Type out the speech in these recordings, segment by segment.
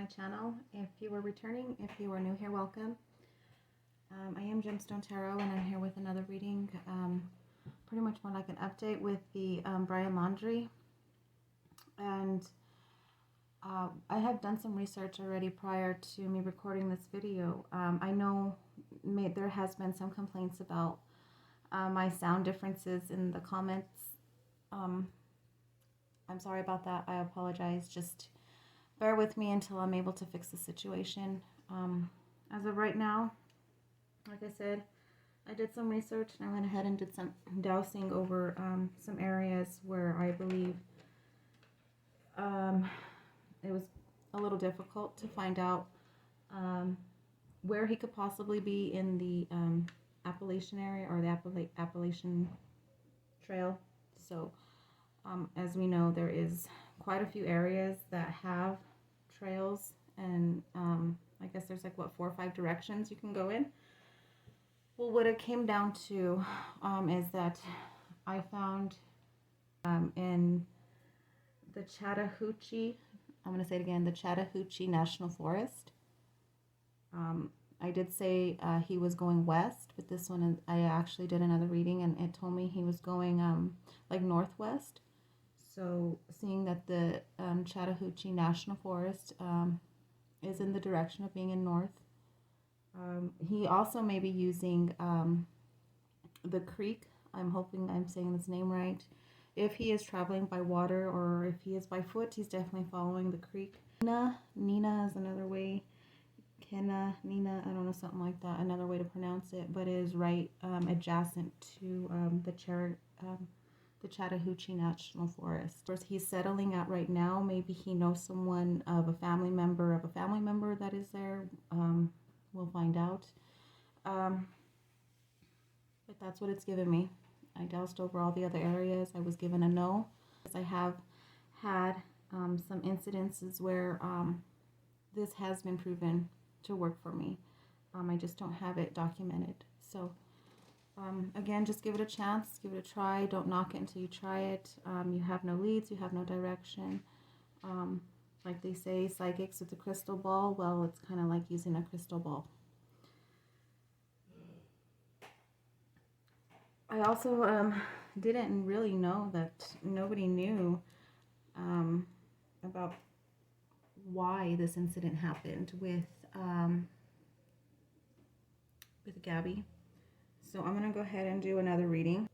my channel. If you are returning, if you are new here, welcome. I am Gemstone Tarot, and I'm here with another reading, pretty much more like an update with the Brian Laundrie. And I have done some research already prior to me recording this video. I know there has been some complaints about my sound differences in the comments. I'm sorry about that. I apologize. Just bear with me until I'm able to fix the situation. As of right now, like I said, I did some research and I went ahead and did some dowsing over some areas where I believe it was a little difficult to find out where he could possibly be in the Appalachian area or the Appalachian Trail. So as we know, there is quite a few areas that have trails, and I guess there's like, what, 4 or 5 directions you can go in. Well, what it came down to is that I found in the Chattahoochee, I'm going to say it again, the Chattahoochee National Forest. I did say he was going west, but this one I actually did another reading and it told me he was going like northwest. So seeing that the Chattahoochee National Forest is in the direction of being in north, he also may be using the creek. I'm hoping I'm saying this name right. If he is traveling by water or if he is by foot, he's definitely following the creek. Nina is another way. Nina, I don't know, something like that, another way to pronounce it, but it is right adjacent to the Chattahoochee National Forest. Where he's settling at right now, maybe he knows someone of a family member that is there. We'll find out. But that's what it's given me. I doused over all the other areas. I was given a no. I have had some incidences where this has been proven to work for me. I just don't have it documented. So again, just give it a chance, give it a try. Don't knock it until you try it. You have no leads, you have no direction. Like they say, psychics with a crystal ball. Well, it's kind of like using a crystal ball. I also didn't really know that nobody knew about why this incident happened with Gabby. So I'm going to go ahead and do another reading.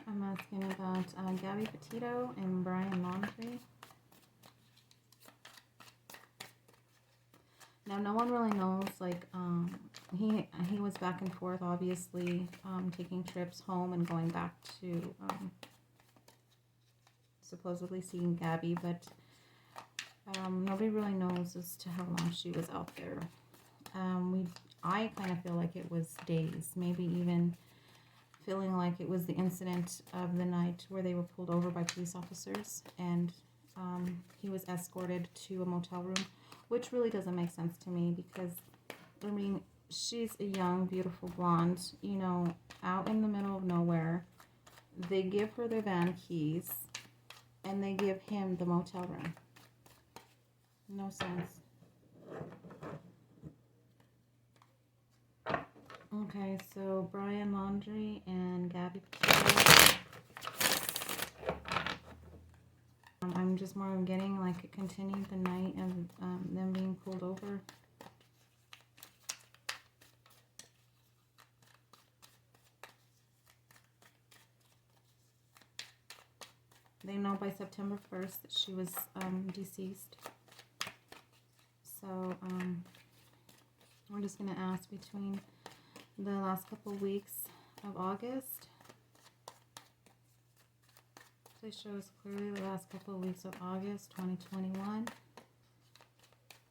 I'm asking about Gabby Petito and Brian Laundrie. Now, no one really knows, like, he was back and forth, obviously, taking trips home and going back to supposedly seeing Gabby, but nobody really knows as to how long she was out there. I kind of feel like it was days, maybe even feeling like it was the incident of the night where they were pulled over by police officers and he was escorted to a motel room, which really doesn't make sense to me because, I mean, she's a young, beautiful blonde, you know, out in the middle of nowhere. They give her their van keys and they give him the motel room. No sense. Okay, so Brian Laundrie and Gabby Petito. I'm just more getting like it continued the night of them being pulled over. They know by September 1st that she was deceased. So we're just going to ask between the last couple weeks of August. Please show us clearly the last couple of weeks of August 2021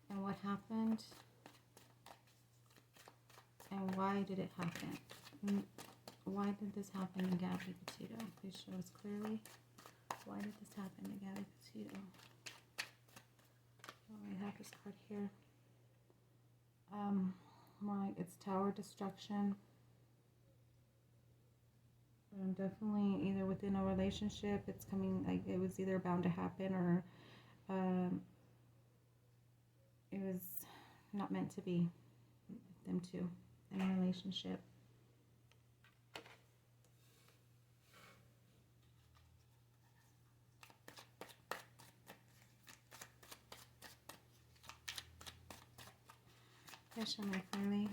and what happened and why did it happen. Why did this happen to Gabby Petito? Please show us clearly. Why did this happen to Gabby Petito? Oh, I have this card here. More like it's tower destruction. Definitely either within a relationship, it's coming, like it was either bound to happen or it was not meant to be, them two in a relationship. Please show me clearly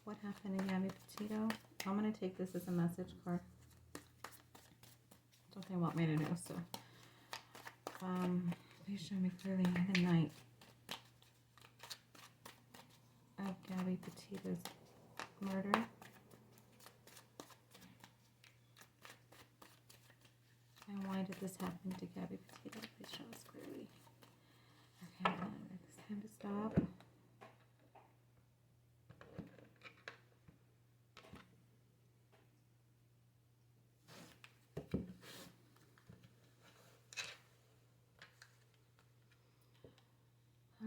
what happened to Gabby Petito. I'm going to take this as a message card. That's what they want me to do. So, please show me clearly the night of Gabby Petito's murder. And why did this happen to Gabby Petito? Please show us clearly. Okay, it's time to stop.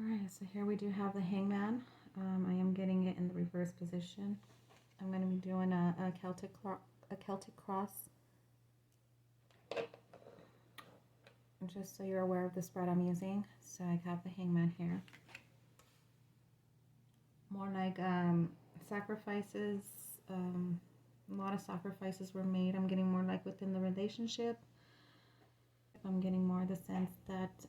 Alright, so here we do have the Hangman. I am getting it in the reverse position. I'm going to be doing a Celtic cross. Just so you're aware of the spread I'm using. So I have the Hangman here. More like sacrifices. A lot of sacrifices were made. I'm getting more like within the relationship. I'm getting more the sense that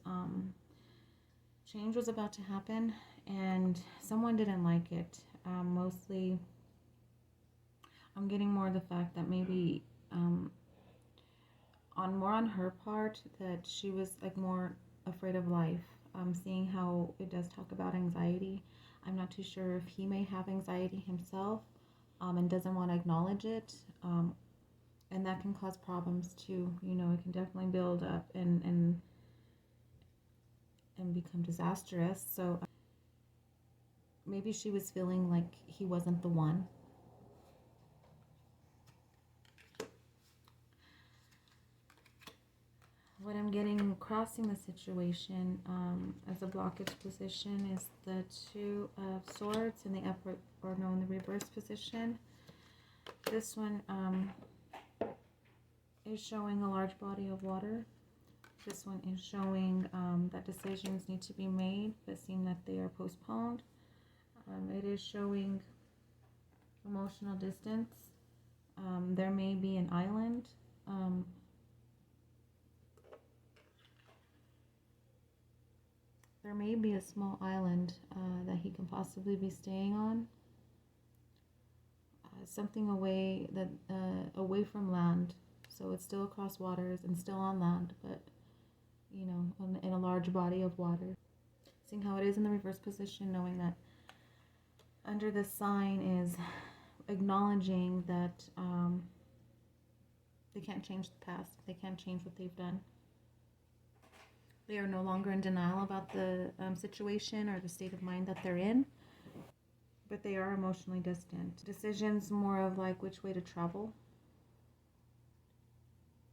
change was about to happen and someone didn't like it. Mostly I'm getting more the fact that maybe on her part that she was like more afraid of life. Seeing how it does talk about anxiety, I'm not too sure if he may have anxiety himself and doesn't want to acknowledge it, and that can cause problems too. You know, it can definitely build up and become disastrous. So maybe she was feeling like he wasn't the one. What I'm getting crossing the situation as a blockage position is the Two of Swords in the upper, or no, in the reverse position. This one is showing a large body of water. This one is showing that decisions need to be made, but seem that they are postponed. It is showing emotional distance. There may be an island. There may be a small island that he can possibly be staying on. Something away that away from land. So it's still across waters and still on land, but you know, in a large body of water. Seeing how it is in the reverse position, knowing that under this sign is acknowledging that they can't change the past. They can't change what they've done. They are no longer in denial about the situation or the state of mind that they're in, but they are emotionally distant. Decisions more of like which way to travel.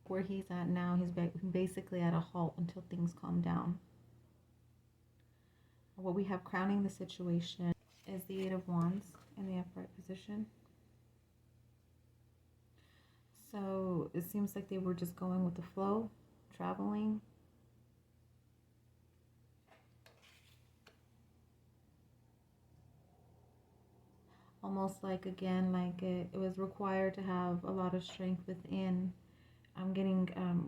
Where he's at now, he's basically at a halt until things calm down. What we have crowning the situation is the Eight of Wands in the upright position. So it seems like they were just going with the flow, traveling. Almost like, again, like it was required to have a lot of strength within. I'm getting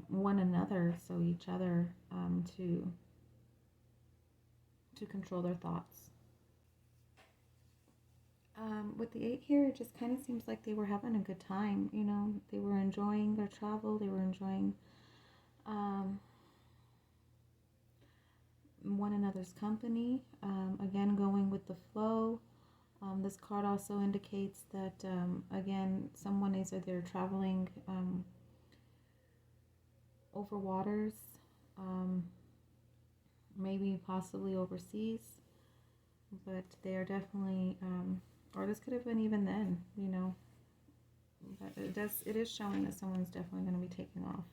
one another, so each other, to control their thoughts. With the 8 here, it just kind of seems like they were having a good time. You know, they were enjoying their travel. They were enjoying one another's company. Again, going with the flow. This card also indicates that, again, someone is either traveling over waters, maybe possibly overseas, but they are definitely, or this could have been even then, you know, But it is showing that someone's definitely going to be taking off.